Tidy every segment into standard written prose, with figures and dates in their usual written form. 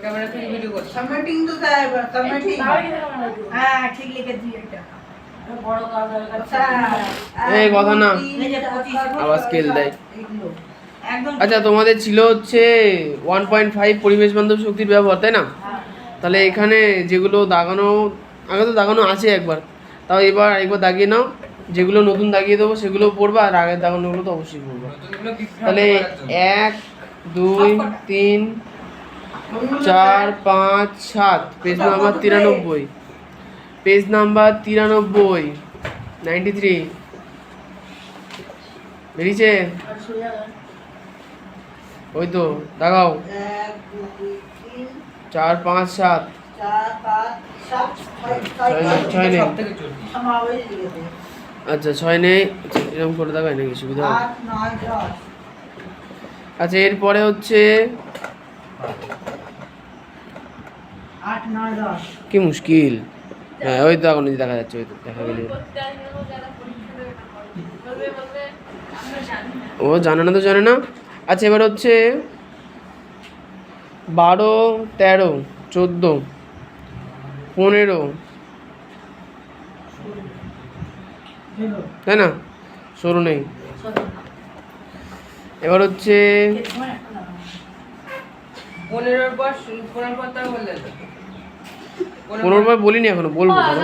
Camera থেকে video করছি। Submitting তো স্যার সাবমিটিং হ্যাঁ ঠিক লিখে দিই এটা বড় কাজ এই কথা না আবার স্কেল দেয়। আচ্ছা তোমাদের ছিল হচ্ছে 1.5 পরিবেশ বান্ধব শক্তির ব্যবহার, তাই না? তাহলে এখানে যেগুলো দাগানো, আগে তো দাগানো আছে একবার, তাও এবার একবার দাগিয়ে নাও। যেগুলো নতুন দাগিয়ে দেবো সেগুলো পড়বা, আর আগের দাগানোগুলো তো অবশ্যই পড়বা। তাহলে 1 2 3 4 5 7 পেজ নাম্বার 93, পেজ নাম্বার 93 93 বেরিয়েছে? ওই তো দাগাও 1 2 3 4 5 7 4 5 7 ছয় নেই। সবথেকে জলদি। সমাবেশ লিখে দে আচ্ছা 6 নেই, এরকম করে দাগাই নাকি সুবিধা হবে? 8 9 10 আচ্ছা এরপরে হচ্ছে 8 9 10 কি মুশকিল। হ্যাঁ ওই তো এখন দেখা যাচ্ছে, ওই তো দেখা গেল। ও জানে না তো জানে না। আচ্ছা এবার হচ্ছে 12 13 14 15, তাই না? 16 নেই। এবার হচ্ছে 15 পর 15 পর তাও বললে তো। 15 বার বলিনি এখনো, বলবো তখন।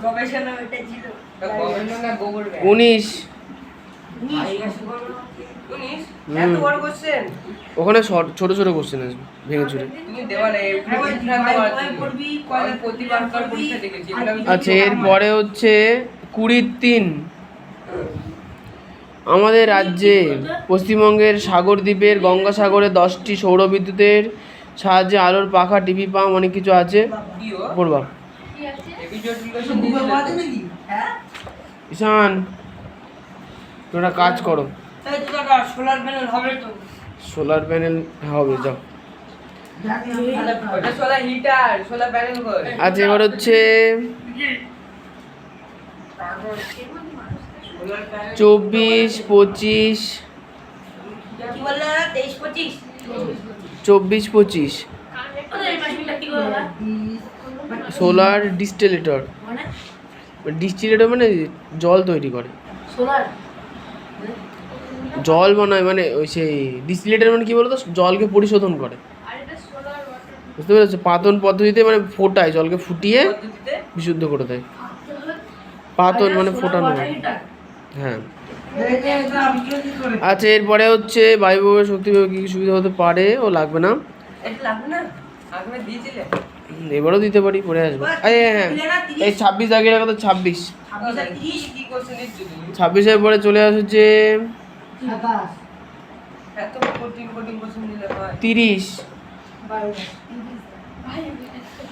গবেষণা ওইটা ছিল তা গভর্নমেন্ট না গোবর ব্যাগ। 19 19 হুম। এত বড় কোশ্চেন ওখানে ছোট ছোট কোশ্চেন আসবে ভেঙে চুরে। তুমি দেওয়া নেই প্রতিবার কার পরীক্ষা দেখেছি এগুলো আমি আচ্ছা এরপরে হচ্ছে 20-3 আমাদের রাজ্যে পশ্চিমবঙ্গের সাগরদ্বীপের গঙ্গাসাগরে 10টি সৌরবিদ্যুতের সাহায্যে আলোর পাখা, টিভি পাম্প অনেক কিছু আছে। কিও পড়বা এপিসোড রিলেশন গুগল বাদে দিয়েছিল নাকি হ্যাঁ ঈশান তোমরা কাজ করো। এই তো দাদা সোলার প্যানেল হবে তো সোলার প্যানেল হবে, যাও। ওটা সোলার হিটার সোলার প্যানেল কই আচ্ছা এবার হচ্ছে 24 25 কি বললে 23 25 24 25 এই মাসিটা কি বললা সোলার ডিস্টিলেটর। মানে ডিস্টিলেটর মানে জল তৈরি করে, সোলার জল বানায়, মানে ওই সেই ডিস্টিলেটর মানে কি বলতো, জলকে পরিশোধন করে, বুঝতে পেরেছো? পাতন পদ্ধতিতে মানে ফোটায়, জলকে ফুটিয়ে পদ্ধতিতে বিশুদ্ধ করে দেয়। পাতন মানে ফোটানো হয়। হ্যাঁ আচ্ছা এরপরে হচ্ছে বায়ুভোগের শক্তি কী কী সুবিধা হতে পারে ও লাগবে না, এটা লাগবে না আগে দিয়েছিলে এবারও দিতে পারি, পরে আসবে। হ্যাঁ এই 26 আগে রাখা তো 26 কি কোশ্চেন দিচ্ছ তুমি 26-এর পরে চলে আসছে 27 এত কঠিন কঠিন কোশ্চেন দিলে হয় 30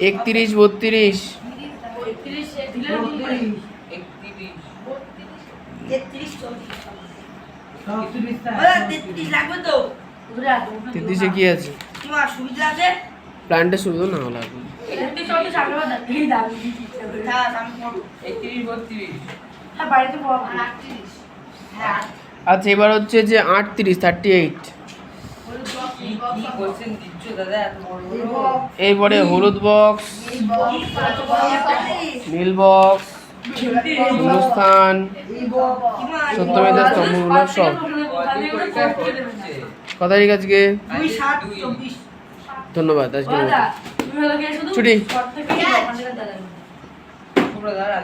31 32 33-এ কি আছে? সুবিধা আছে প্ল্যান্টের সুবিধা না হলে এখন। 31 32 আচ্ছা এবার হচ্ছে যে 38 38 কি কোশ্চেন দিচ্ছ দাদা এত বড় বড় এরপরে হলুদ বক্স, নীল বক্স, হিন্দুস্তান, সত্যমেধা স্তম্ভগুলো সব। কথা ঠিক আজকে, ধন্যবাদ আজকে ছুটি। তোমরা দাঁড়া